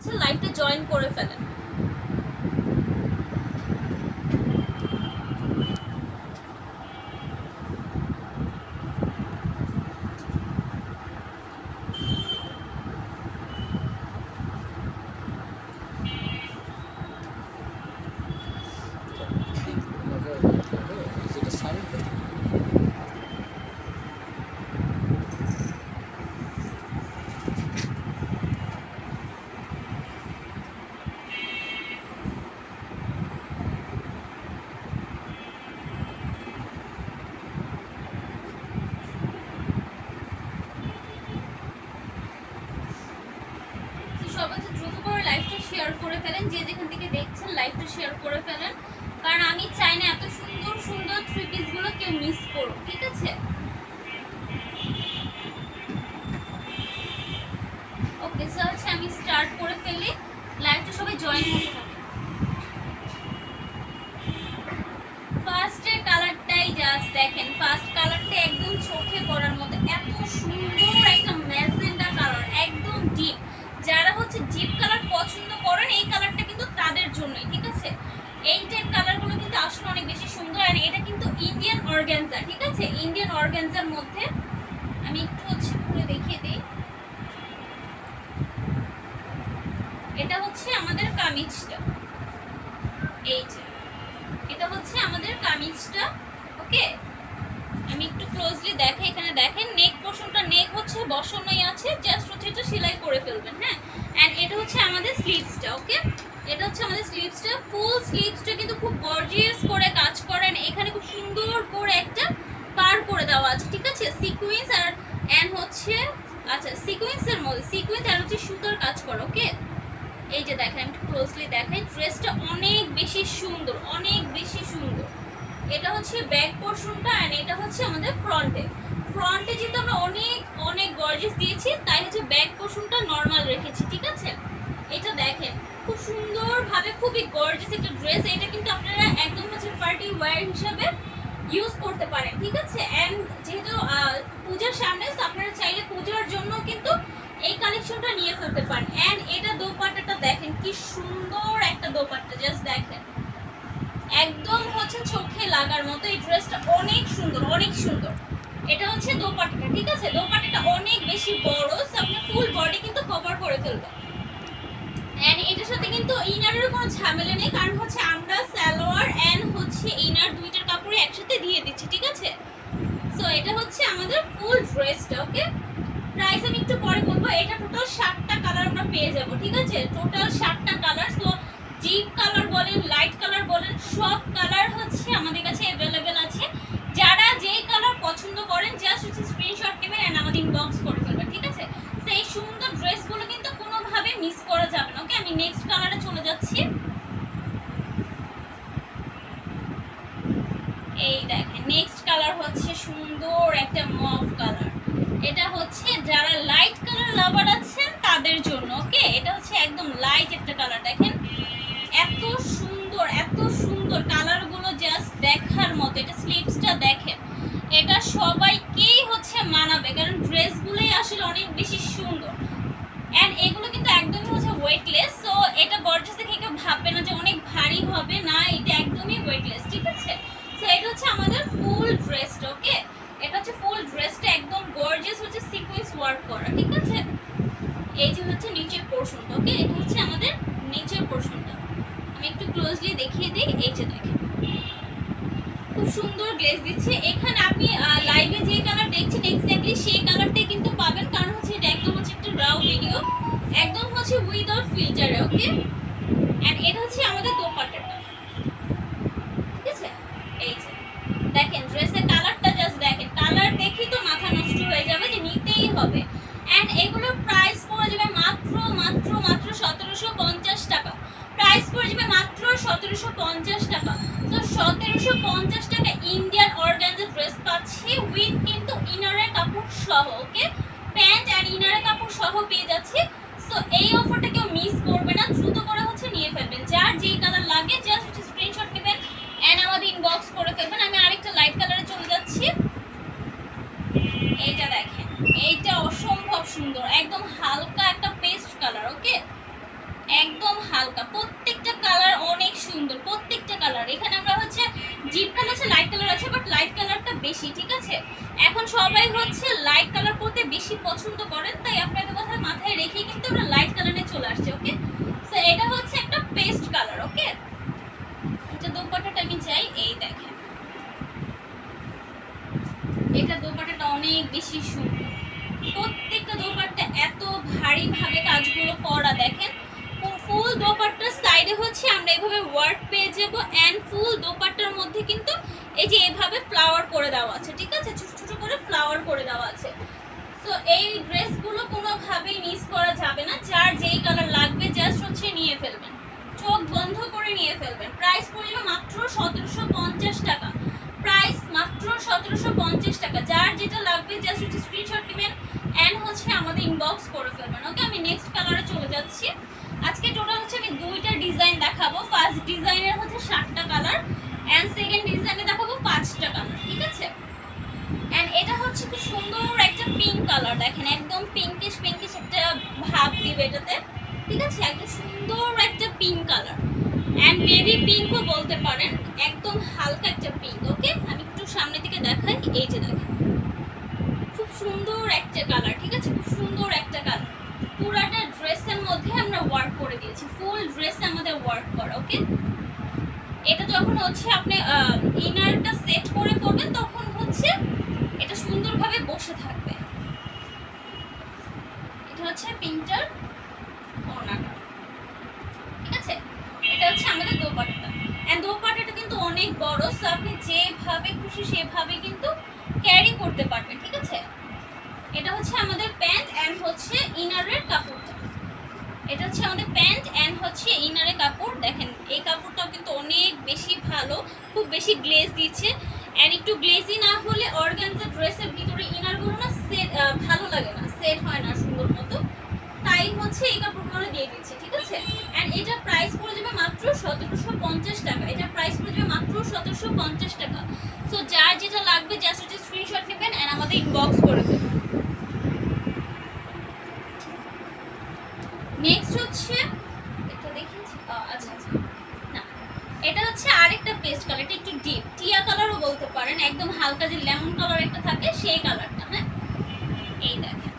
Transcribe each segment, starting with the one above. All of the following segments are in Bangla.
দেখছে লাইভটা জয়েন করে ফেলেন। শেয়ার করে ফেলেন, যে যেখান থেকে দেখছেন লাইভটা শেয়ার করে ফেলেন, কারণ আমি চাই না এত সুন্দর সুন্দর থ্রি পিস গুলো কেউ মিস করো, ঠিক আছে? ওকে, সো হচ্ছে আমি স্টার্ট করে ফেলি, লাইভটা সবাই জয়েন হতে থাকে। ফার্স্টের কালারটাই জাস্ট দেখেন, ফার্স্ট কালারটা একদম চোখে পড়ার মতো, এত সুন্দর একটা ম্যাজেন্ডা কালার, একদম ডিপ। যারা হচ্ছে ডিপ কালার পছন্দ করেন এই কালারটা কিন্তু তাদের জন্যই, ঠিক আছে? এই টাইপ কালারগুলো কিন্তু আসলে অনেক বেশি সুন্দর। আর এটা কিন্তু ইন্ডিয়ান অর্গানজা, ঠিক আছে? ইন্ডিয়ান অর্গানজার মধ্যে আমি একটু হচ্ছে খুলে দেখিয়ে দিই। এটা হচ্ছে আমাদের কামিজটা, এই যে এটা হচ্ছে আমাদের কামিজটা। ওকে, আমি একটু ক্লোজলি দেখাই, এখানে দেখেন নেক পোর্শনটা, নেক হচ্ছে বসানোই আছে, জাস্ট হচ্ছে এটা সেলাই করে ফেলবেন, হ্যাঁ। এন্ড এটা হচ্ছে আমাদের স্লিভসটা। ওকে, এটা হচ্ছে আমাদের স্লিভসটা, ফুল স্লিভসটা কিন্তু খুব গর্জিয়াস করে কাজ করেন, এখানে খুব সুন্দর করে একটা পার করে দেওয়া আছে, ঠিক আছে? সিকোয়েন্স আর এন্ড হচ্ছে আচ্ছা সিকোয়েন্সের মধ্যে সিকোয়েন্স আর হচ্ছে সুতার কাজ করা। ওকে, এই যে দেখেন, একটু ক্লোজলি দেখাই, ড্রেসটা অনেক বেশি সুন্দর, অনেক বেশি সুন্দর। এটা হচ্ছে ব্যাক পোর্শনটা এন্ড এটা হচ্ছে আমাদের ফ্রন্টে। ফ্রন্টে যেহেতু আমরা অনেক অনেক গর্জিয়াস দিয়েছি, তাই হচ্ছে ব্যাক পোর্শনটা নর্মাল রেখেছি, ঠিক আছে? এটা দেখেন খুব সুন্দরভাবে, খুবই গর্জিয়াস একটা ড্রেস। এটা কিন্তু আপনারা একদম হচ্ছে পার্টি ওয়্যার হিসাবে ইউজ করতে পারেন, ঠিক আছে? এন্ড যেহেতু পূজার সামনে, আপনারা চাইলে পূজার জন্য কিন্তু এই কালেকশনটা নিয়ে ফেলতে পারেন। এন্ড এটা দোপাট্টাটা দেখেন কি সুন্দর একটা দোপাট্টা, জাস্ট দেখেন, একদম হচ্ছে চোখে লাগার মতো। এই ড্রেসটা অনেক সুন্দর, অনেক সুন্দর। এটা হচ্ছে দোপাট্টাটা, ঠিক আছে? দোপাট্টাটা অনেক বেশি বড়, সো আপনি ফুল বডি কিন্তু কভার করে ফেলবেন। এন্ড এটার সাথে কিন্তু ইনারের কোনো ঝামেলা নেই, কারণ হচ্ছে আমরা সালোয়ার এন্ড হচ্ছে ইনার দুইটার কাপড়ে একসাথে দিয়ে দিচ্ছি, ঠিক আছে? সো এটা হচ্ছে আমাদের ফুল ড্রেসটা। ওকে, প্রাইস আমি একটু পরে বলবো। এটা টোটাল 7টা কালার আমরা পেয়ে যাব, ঠিক আছে? টোটাল 7টা কালার। সো ডিপ কালার বলেন, লাইট কালার বলেন, সব কালার হচ্ছে আমাদের কাছে অ্যাভেলেবেল আছে। যারা যেই কালার পছন্দ করেন জাস্ট হচ্ছে স্ক্রিনশট নেবেন এন্ড আমাদের ইনবক্স করে ফেলবেন, ঠিক আছে? সো এই সুন্দর ড্রেসগুলো কিন্তু কোনোভাবে মিস করা যাবে না। ওকে, আমি নেক্সট কালারে চলে যাচ্ছি। এই দেখেন, নেক্সট কালার হচ্ছে সুন্দর একটা মভ কালার। এটা হচ্ছে যারা লাইট কালার লাভার আছেন তাদের জন্য। ওকে, এটা হচ্ছে একদম লাইট একটা কালার, দেখেন এত সুন্দর, এত সুন্দর কালারগুলো, জাস্ট দেখার মতো। এটা স্লিভসটা দেখেন, এটা সবাইকেই হচ্ছে মানাবে, কারণ ড্রেসগুলোই আসলে অনেক বেশি সুন্দর। এন্ড এগুলো কিন্তু একদমই হচ্ছে ওয়েটলেস, সো এটা গর্জিয়াস দেখে কেউ ভাববে না যে অনেক ভারী হবে, না, এটা একদমই ওয়েটলেস, ঠিক আছে? সো এটা হচ্ছে আমাদের ফুল ড্রেসটা। ওকে, এটা হচ্ছে ফুল ড্রেসটা একদম গর্জিয়াস হচ্ছে সিকোয়েন্স ওয়ার্ক করা, ঠিক আছে? এই যে হচ্ছে নিচের পোর্শনটা। ওকে, এটা হচ্ছে আমাদের নিচের পোর্শনটা, আমি একটু ক্লোজলি দেখিয়ে দিই। এই যে দেখেন খুব সুন্দর গ্লেজ দিচ্ছে। এখানে আপনি লাইভে যে কালার দেখছেন এক্স্যাক্টলি সেই কালারটাই কিন্তু পাবেন, কারণ হচ্ছে এটা একদম হচ্ছে একটা রাও ভিডিও, একদম হচ্ছে উইদাউট ফিল্টারে। ওকে, এন্ড এটা হচ্ছে আমাদের দোপাট্টাটা, ঠিক আছে? এই যে দেখেন ড্রেসের কালারটা, জাস্ট দেখেন, কালার দেখি তো মাথা নষ্ট হয়ে যাবে যে নিতেই হবে। এন্ড এগুলোর প্রাইস পড়ে যাবে মাত্র মাত্র মাত্র 1750 টাকা। প্রাইস পড়ে যাবে মাত্র 1750 টাকা। তো 1750 টাকা ইন্ডিয়ান অর্গানজা ড্রেস পাচ্ছি উইথ কিন্তু ইনারের কাপড় সহ। ওকে, প্যান্ট আর ইনারের কাপড় সহ পেয়ে যাচ্ছি। সো এই অফারটা কেউ মিস করবে না, দ্রুত করে হচ্ছে নিয়ে ফেলবেন। যার যেই কালার লাগে জাস্ট হচ্ছে স্ক্রিনশট নেবেন এন্ড আমাদের ইনবক্স করে ফেলবেন। আমি আরেকটা লাইট কালারে চলে যাচ্ছি। এইটা দেখেন, এইটা অসম্ভব সুন্দর, একদম হালকা একটা পেস্ট কালার। ওকে, হালকা, প্রত্যেকটা কালার অনেক সুন্দর, প্রত্যেকটা কালার। এখানে আমরা হচ্ছে ডিপ কালার আছে, লাইট কালার আছে, বাট লাইট কালারটা বেশি, ঠিক আছে। এখন সবাই হচ্ছে লাইট কালার পরতে বেশি পছন্দ করেন, তাই আপনাদের কথা মাথায় রেখেই কিন্তু আমরা লাইট কালারে চলে আসছি, ওকে। সো এটা হচ্ছে একটা পেস্ট কালার, ওকে। এটা দোপাট্টাটা আমি চাই, এই দেখেন এটা দোপাট্টাটা অনেক বেশি সুন্দর, প্রত্যেকটা দোপাট্টা এত ভারী ভাবে কাজগুলো করা, দেখেন ফুল দোপাট্টার সাইডে হচ্ছে আমরা এইভাবে ওয়ার্ক পেয়ে যাবো, এন্ড ফুল দোপাট্টার মধ্যে কিন্তু এই যে এইভাবে ফ্লাওয়ার করে দেওয়া আছে, ঠিক আছে, ছোট ছোট করে ফ্লাওয়ার করে দেওয়া আছে। তো এই ড্রেসগুলো কোনোভাবেই মিস করা যাবে না, যার যেই কালার লাগবে জাস্ট হচ্ছে নিয়ে ফেলবেন, চোখ বন্ধ করে নিয়ে ফেলবেন। প্রাইস পড়বে মাত্র 1750 টাকা, প্রাইস মাত্র 1750 টাকা। যার যেটা লাগবে জাস্ট হচ্ছে স্ক্রিনশট নেবেন এন্ড হচ্ছে আমাদের ইনবক্স করে ফেলবেন, ওকে। আমি নেক্সট কালারে চলে যাচ্ছি। আজকে টোটাল হচ্ছে আমি দুইটা ডিজাইন দেখাবো। ফার্স্ট ডিজাইনের হচ্ছে 7টা কালার এন্ড সেকেন্ড ডিজাইনে দেখাবো 5টা কালার, ঠিক আছে। এন্ড এটা হচ্ছে খুব সুন্দর একটা পিঙ্ক কালার, দেখেন একদম পিঙ্কিশ পিঙ্কিশ একটা ভাব দিবে এটাতে, ঠিক আছে, একদম সুন্দর একটা পিঙ্ক কালার এন্ড বেবি পিঙ্কও বলতে পারেন, একদম হালকা একটা পিঙ্ক, ওকে। আমি একটু সামনে থেকে দেখাই, এই যে দেখেন খুব সুন্দর একটা কালার, ঠিক আছে, খুব সুন্দর একটা কালার। পুরাটা ড্রেসের মধ্যে আমরা ওয়ার্ক করে দিয়েছি, ফুল ড্রেসে আমাদের ওয়ার্ক করা, ওকে। এটা যখন হচ্ছে আপনি ইনারটা সেট করে পরবেন তখন হচ্ছে এটা সুন্দরভাবে বসে থাকবে। এটা হচ্ছে পিঙ্কটার ওড়নাটা, ঠিক আছে। এটা হচ্ছে আমাদের দোপাট্টা এন্ড দোপাট্টাটা কিন্তু অনেক বড়, সো আপনি যেভাবে খুশি সেভাবে কিন্তু ক্যারি করতে পারবেন, ঠিক আছে। এটা হচ্ছে আমাদের প্যান্ট এন্ড হচ্ছে ইনারের কাপড়টা, এটা হচ্ছে আমাদের প্যান্ট এন্ড হচ্ছে ইনারের কাপড়। দেখেন এই কাপড়টাও কিন্তু অনেক বেশি ভালো, খুব বেশি গ্লেজ দিচ্ছে এন্ড একটু গ্লেজি না হলে অর্গানজা ড্রেসের ভিতরে ইনারগুলো না সেট ভালো লাগে না, সেট হয় না সুন্দর মতো, তাই হচ্ছে এই কাপড়গুলো দিয়ে দিচ্ছি, ঠিক আছে। এন্ড এটা প্রাইস পড়ে যাবে মাত্র 1750 টাকা, এটা প্রাইস পড়ে যাবে মাত্র 1750 টাকা। সো যার যেটা লাগবে জাস্ট হচ্ছে স্ক্রিনশট নেবেন এন্ড আমাদের ইনবক্স করে দেবেন। নেক্সট হচ্ছে এটা দেখিয়েছি, আচ্ছা আচ্ছা না, এটা হচ্ছে আরেকটা পেস্ট কালার, এটা একটু ডিপ টিয়া কালারও বলতে পারেন, একদম হালকা যে লেমন কালার একটা থাকে সেই কালারটা, হ্যাঁ। এই দেখেন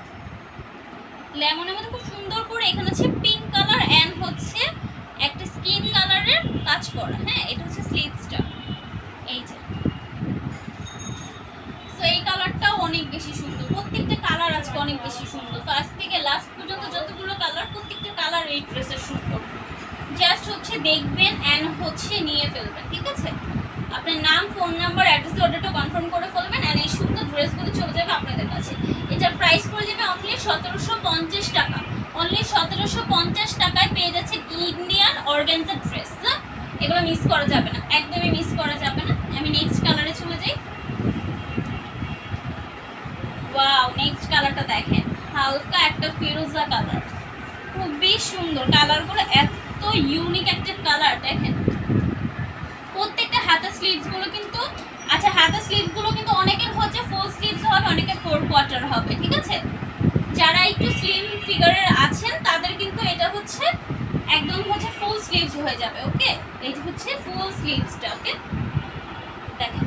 লেমনের মধ্যে খুব সুন্দর করে এখানে হচ্ছে পিঙ্ক কালার এন্ড হচ্ছে একটা স্কিন কালারের কাজ করা, হ্যাঁ। এটা হচ্ছে স্লিভসটা, এই যে। সো এই কালারটাও অনেক বেশি সুন্দর, প্রত্যেকটা কালার আজকে অনেক বেশি সুন্দর, ফার্স্ট থেকে লাস্ট পর্যন্ত যতগুলো কালার প্রত্যেকটা কালার এই ড্রেসের সুন্দর, জাস্ট হচ্ছে দেখবেন এন্ড হচ্ছে নিয়ে ফেলবেন, ঠিক আছে। আপনার নাম, ফোন নাম্বার, অ্যাড্রেস, অর্ডারটা কনফার্ম করে ফেলবেন এন্ড এই সুন্দর ড্রেসগুলো চলে যাবে আপনাদের কাছে। এটার প্রাইস পড়ে যাবে অনলি 1750 টাকা, অনলি 1750 টাকায় পেয়ে যাচ্ছে ইন্ডিয়ান অর্গানজা ড্রেস। এগুলো মিস করা যাবে না, একদমই মিস করা যাবে না। আমি নেক্সট কালারে চলে যাই। ওয়াও, নেক্সট কালারটা দেখেন, হালকা একটা ফিরোজা কালার, খুবই সুন্দর কালারগুলো, এত ইউনিক একটা কালার। দেখেন প্রত্যেকটা হাতা স্লিভস গুলো কিন্তু, আচ্ছা হাতা স্লিভস গুলো কিন্তু অনেকের হচ্ছে ফুল স্লিভস হবে, অনেকের 4 কোয়ার্টার হবে, ঠিক আছে। যারা একটু স্লিম ফিগারের আছেন তাদের কিন্তু এটা হচ্ছে একদম হচ্ছে ফুল স্লিভস হয়ে যাবে, ওকে। এই হচ্ছে ফুল স্লিভসটা, ওকে। দেখেন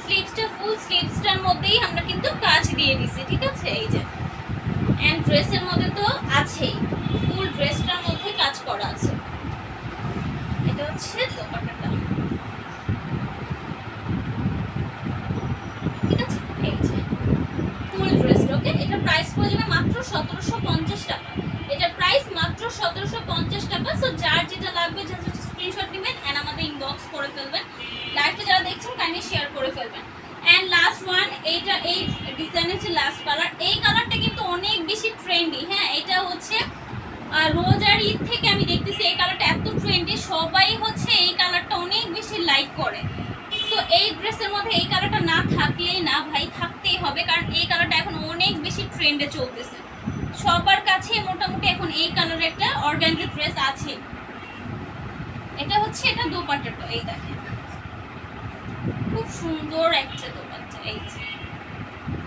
স্লিভসটা ফুল স্লিভসটার মধ্যেই আমরা কিন্তু কাজ দিয়ে দিছি, ঠিক আছে, এই যে। এন্ড ড্রেসের মধ্যে তো আছেই, ফুল ড্রেসটার মধ্যে কাজ করা আছে। এটা হচ্ছে দোপাট্টাটা, ঠিক আছে, এই যে ফুল ড্রেস, ওকে। এটা প্রাইস পড়ে যাবে মাত্র 1750 টাকা, এটা প্রাইস মাত্র 1750 টাকা। সো যার যেটা লাগবে জাস্ট স্ক্রিনশট নেবেন এন্ড আমাদের ইনবক্স করে ফেলবেন। লাইভটা যারা দেখছেন কাইন্ডলি শেয়ার করে ফেলবেন। এন্ড লাস্ট ওয়ান, এইটা এই ডিজাইনের যে লাস্ট কালার, এই কালারটা কিন্তু অনেক বেশি ট্রেন্ডি, হ্যাঁ। এটা হচ্ছে রোজার ঈদ থেকে আমি দেখতেছি এই কালারটা এত ট্রেন্ডি, সবাই হচ্ছে এই কালারটা অনেক বেশি লাইক করে। তো এই ড্রেসের মধ্যে এই কালারটা না থাকলেই না ভাই, থাকতেই হবে, কারণ এই কালারটা এখন অনেক বেশি ট্রেন্ডে চলতেছে, সবার কাছে মোটামুটি এখন এই কালারের একটা অর্গানজা ড্রেস আছে। এটা হচ্ছে এটা দোপাট্টাটা, এই দেখেন খুব সুন্দর একটা দোপাট্টা, এই যে,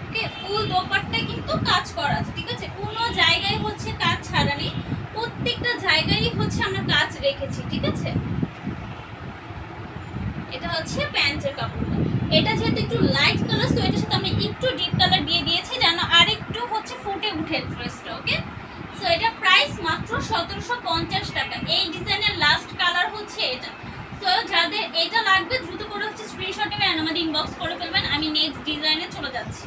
ওকে। ফুল দোপাট্টা কিন্তু কাজ করা আছে, ঠিক আছে, কোনো জায়গায় হচ্ছে কাজ ছাড়া নেই, প্রত্যেকটা জায়গায় হচ্ছে আমরা কাজ রেখেছি, ঠিক আছে। এটা হচ্ছে প্যান্টের কাপড়টা। এটা যেহেতু একটু লাইট কালার, সো এটার সাথে আমরা একটু ডিপ কালার দিয়ে দিয়েছি যেন আর একটু হচ্ছে ফুটে উঠে ড্রেসটা, ওকে। সো এটা প্রাইস মাত্র 1750 টাকা। এই ডিজাইনের লাস্ট কালার হচ্ছে এটা। সো যাদের এটা লাগবে দ্রুত করে হচ্ছে স্ক্রিনশট নেবেন আর আমাদের ইনবক্স করে ফেলবেন। আমি নেক্সট ডিজাইনে চলে যাচ্ছি।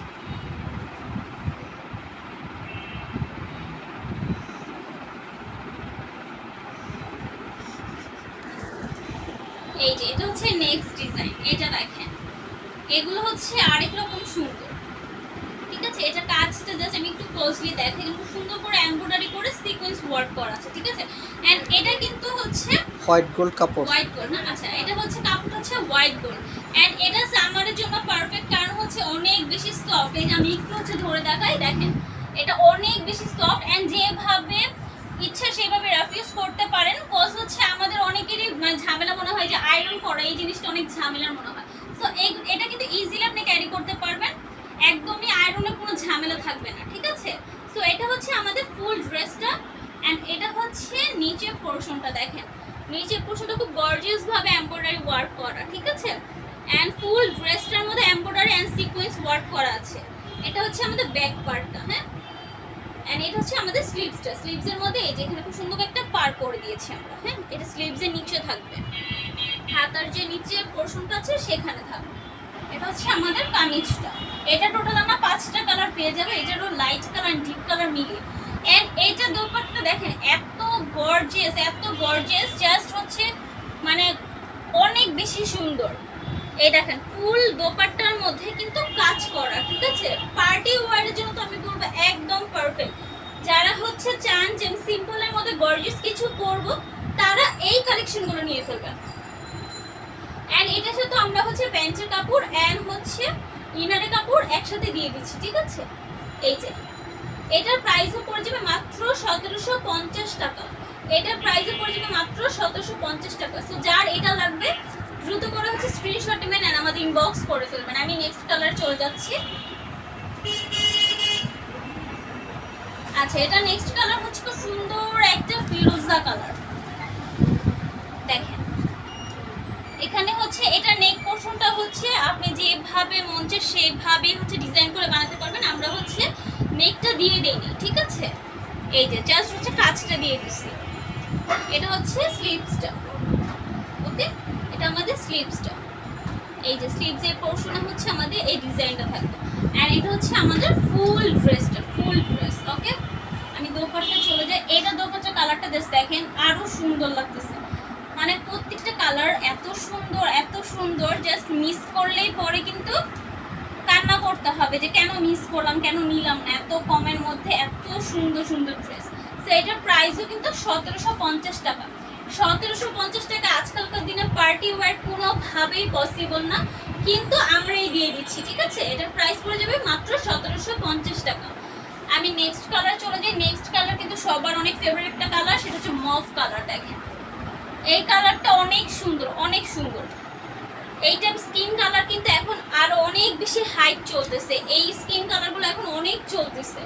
এই যে এটা হচ্ছে নেক্সট ডিজাইন, এটা দেখেন। এগুলো হচ্ছে আরেক রকম সুন্দর, ঠিক আছে। এটা কাজটা জাস্ট আমি একটু ক্লোজলি দেখেন, খুব সুন্দর করে এমব্রয়ডারি করে সিকোয়েন্স ওয়ার্ক করা আছে, ঠিক আছে। এন্ড এটা কিন্তু হচ্ছে হোয়াইট গোল্ড কাপড়, হোয়াইট গোল্ড না, আচ্ছা এটা হচ্ছে কাপড় হচ্ছে হোয়াইট গোল্ড। এন্ড এটা সামারের জন্য পারফেক্ট, কারণ হচ্ছে অনেক বেশি সফট। এই যে আমি একটু হচ্ছে ধরে দেখাই, দেখেন এটা অনেক বেশি সফট। এন্ড যেভাবে ইচ্ছা সেভাবে রাফিউজ করতে পারেন। কজ হচ্ছে আমাদের অনেকেরই মানে ঝামেলা মনে হয় যে আয়রন করা, এই জিনিসটা অনেক ঝামেলার মনে হয়। সো এটা কিন্তু ইজিলি আপনি ক্যারি করতে পারবেন, একদমই আয়রনের কোনো ঝামেলা থাকবে না, ঠিক আছে। সো এটা হচ্ছে আমাদের ফুল ড্রেসটা। এন্ড এটা হচ্ছে নিচের পোর্শনটা, দেখেন নিচের পোর্শনটা খুব গর্জিয়াস ভাবে এমব্রয়ডারি ওয়ার্ক করা, ঠিক আছে। এন্ড ফুল ড্রেসটার মধ্যে এমব্রয়ডারি এন্ড সিকোয়েন্স ওয়ার্ক করা আছে। এটা হচ্ছে আমাদের ব্যাক পার্টটা, হ্যাঁ। এন্ড এটা হচ্ছে আমাদের স্লিভসটা। স্লিভসের মধ্যে এই যে এখানে খুব সুন্দর একটা পার করে দিয়েছি আমরা, হ্যাঁ। এটা স্লিভসের নিচে থাকবে, হাতার যে নিচে পোর্শনটা আছে সেখানে থাকবে। এটা হচ্ছে আমাদের কামিজটা। এটা টোটাল আমরা 5টা কালার পেয়ে যাবো, এটারও লাইট কালার ডিপ কালার মিলিয়ে। এন্ড এইটা দোপাট্টা দেখেন এত গর্জিয়াস, এত গর্জিয়াস, জাস্ট হচ্ছে মানে অনেক বেশি সুন্দর। এই দেখেন ফুল দোপাট্টার মধ্যে কিন্তু কাজ করা, ঠিক আছে। পার্টি ওয়্যারের জন্য তো আমি বলবো একদম পারফেক্ট। যারা হচ্ছে চান যে সিম্পলের মধ্যে গর্জিয়াস কিছু করব, তারা এই কালেকশনগুলো নিয়ে ফেলবেন। এন্ড এটার সাথে আমরা হচ্ছে প্যান্টের কাপড় এন্ড হচ্ছে ইনারের কাপড় একসাথে দিয়ে দিচ্ছি, ঠিক আছে। এই যে এটার প্রাইসও পড়ে যাবে মাত্র 1750 টাকা। এটার প্রাইসও পড়ে যাবে মাত্র 1750 টাকা। সো যার এটা লাগবে দ্রুত করে হচ্ছে স্ক্রিনশট নেবেন আর আমাদের ইনবক্স করে ফেলবেন। আমি নেক্সট কালার চলে যাচ্ছি। আচ্ছা এটা নেক্সট কালার হচ্ছে খুব সুন্দর একটা ফিরোজা কালার, দেখেন এখানে হচ্ছে এটা নেক পোর্শনটা হচ্ছে আপনি যেভাবে মন চায় সেভাবে হচ্ছে ডিজাইন করে বানাতে পারবেন। আমরা হচ্ছে নেকটা দিয়ে দেইনি, ঠিক আছে। এই যে জাস্ট হচ্ছে কাজটা দিয়ে দিচ্ছি। এটা হচ্ছে স্লিভসটা, ওকে। এটা আমাদের স্লিভসটা। এই যে স্লিভসের পোর্শনে হচ্ছে আমাদের এই ডিজাইনটা থাকবে। আর এটা হচ্ছে আমাদের ফুল ড্রেসটা, ফুল ড্রেস, ওকে। আমি দোপাট্টা চলে যাই। এটা দোপাট্টা কালারটা জাস্ট দেখেন আরো সুন্দর লাগতেছে, মানে প্রত্যেকটা কালার এত সুন্দর, এত সুন্দর, জাস্ট মিস করলেই পরে কিন্তু কান্না করতে হবে যে কেন মিস করলাম, কেন নিলাম না। এত কমের মধ্যে এত সুন্দর সুন্দর ড্রেস। তো এটার প্রাইসও কিন্তু 1750 টাকা। 1750 টাকা আজকালকার দিনে পার্টি ওয়্যার কোনোভাবেই পসিবল না, কিন্তু আমরাই দিয়ে দিচ্ছি, ঠিক আছে। এটার প্রাইস পড়ে যাবে মাত্র 1750 টাকা। আমি নেক্সট কালার চলে যাই। নেক্সট কালার কিন্তু সবার অনেক ফেভারিট একটা কালার, সেটা হচ্ছে মভ কালার। দেখেন এই কালারটা অনেক সুন্দর, অনেক সুন্দর। এইটা স্কিন কালার কিন্তু এখন আরো অনেক বেশি হাইপ চলতেছে। এই স্কিন কালারগুলো এখন অনেক চলতেছে।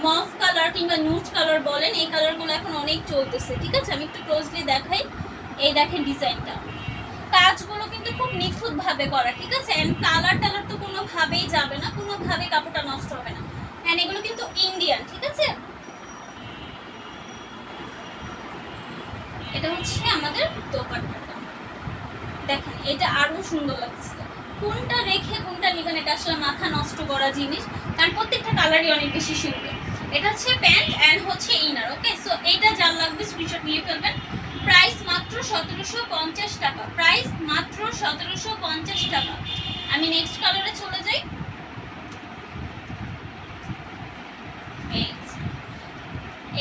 মভ কালার কিংবা নিউড কালার বলেন, এই কালারগুলো এখন অনেক চলতেছে, ঠিক আছে। আমি একটু ক্লোজলি দেখাই। এই দেখেন ডিজাইনটা, কাজগুলো কিন্তু খুব নিখুঁত ভাবে করা, ঠিক আছে। এন্ড কালার টালার তো কোনোভাবেই যাবে না, কোনোভাবে কাপড়টা নষ্ট হবে না। এন্ড এগুলো কিন্তু ইন্ডিয়ান, ঠিক আছে। এটা হচ্ছে আমাদের দোপাট্টাটা, দেখেন এটা আরো সুন্দর লাগতেছে। কোনটা রেখে কোনটা নেবেন এটা আসলে মাথা নষ্ট করা জিনিস, কারণ প্রত্যেকটা কালারই অনেক বেশি সুন্দর। এটা হচ্ছে প্যান্ট এন্ড হচ্ছে ইনার, ওকে। সো এটা যার লাগবে স্ক্রিনশট নিয়ে ফেলবেন। প্রাইস মাত্র 1750 টাকা, প্রাইস মাত্র 1750 টাকা। আমি নেক্সট কালারে চলে যাই।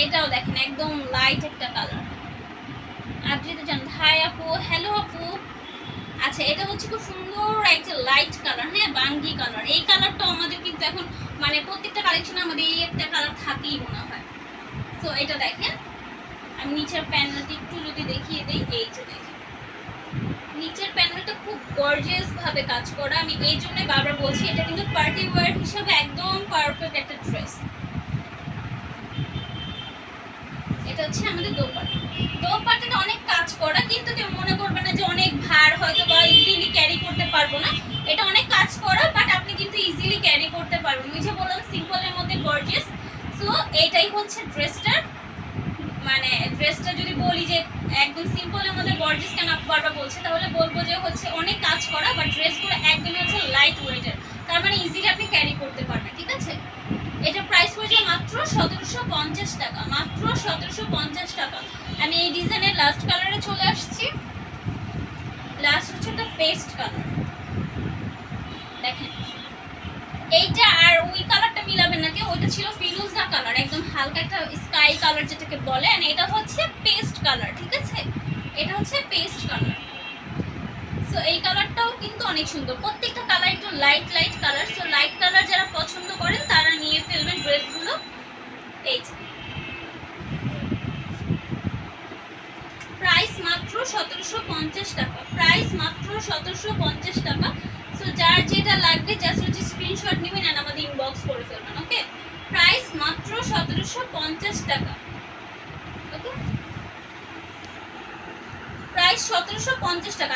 এটাও দেখেন একদম লাইট একটা কালার। আদ্রিতা জান হাই আপু, হ্যালো আপু। আচ্ছা এটা হচ্ছে খুব সুন্দর একটা লাইট কালার, হ্যাঁ, বাঙ্গি কালার। এই কালারটা আমাদের কিন্তু এখন মানে প্রত্যেকটা কালেকশনে আমাদের এই একটা কালার থাকেই মনে হয়। সো এটা দেখেন, আমি নিচের প্যানেলটা একটু যদি দেখিয়ে দিই। এই যে দেখেন নিচের প্যানেলটা খুব গর্জিয়াস ভাবে কাজ করা। আমি এই জন্য বারবার বলছি এটা কিন্তু পার্টি ওয়্যার হিসাবে একদম পারফেক্ট একটা ড্রেস। এটা হচ্ছে আমাদের দোপাট্টা। দোপাট্টাটা অনেক কাজ আর হয়তো বা ইজিলি ক্যারি করতে পারবো না, এটা অনেক কাজ করা বাট আপনি কিন্তু ইজিলি ক্যারি করতে পারবেন। ওই যে বললাম সিম্পলের মধ্যে গর্জিয়াস। সো এটাই হচ্ছে ড্রেসটার, মানে ড্রেসটা যদি বলি যে একদম সিম্পলের মধ্যে গর্জিয়াস কেন আপু বারবার বলছে, তাহলে বলবো যে হচ্ছে অনেক কাজ করা বাট ড্রেসগুলো একদমই হচ্ছে লাইট ওয়েটের, তার মানে ইজিলি আপনি ক্যারি করতে পারবেন, ঠিক আছে। এটা প্রাইস পড়ছে মাত্র 1750 টাকা, মাত্র 1750 টাকা। আমি এই ডিজাইনের লাস্ট কালারে চলে আসছি। লাস্ট হচ্ছে একটা পেস্ট কালার, দেখেন এইটা আর ওই কালারটা মিলাবেন না কেউ, ওইটা ছিল ফিরোজা কালার, একদম হালকা একটা স্কাই কালার যেটাকে বলে, আর এটা হচ্ছে পেস্ট কালার, ঠিক আছে, এটা হচ্ছে পেস্ট কালার। সো এই কালারটাও কিন্তু অনেক সুন্দর, প্রত্যেকটা কালার একটু light light colour. So light colour যারা পছন্দ করেন তারা নিয়ে ফেলবেন ড্রেসগুলো। এই যে প্রাইস মাত্র 1750 টাকা, প্রাইস মাত্র 1750 টাকা। সো যার যেটা লাগবে জাস্ট হচ্ছে স্ক্রিনশট নেবেন আর আমাদের ইনবক্স করে ফেলবেন, ওকে। প্রাইস মাত্র 1750 টাকা, ওকে, প্রাইস 1750 টাকা।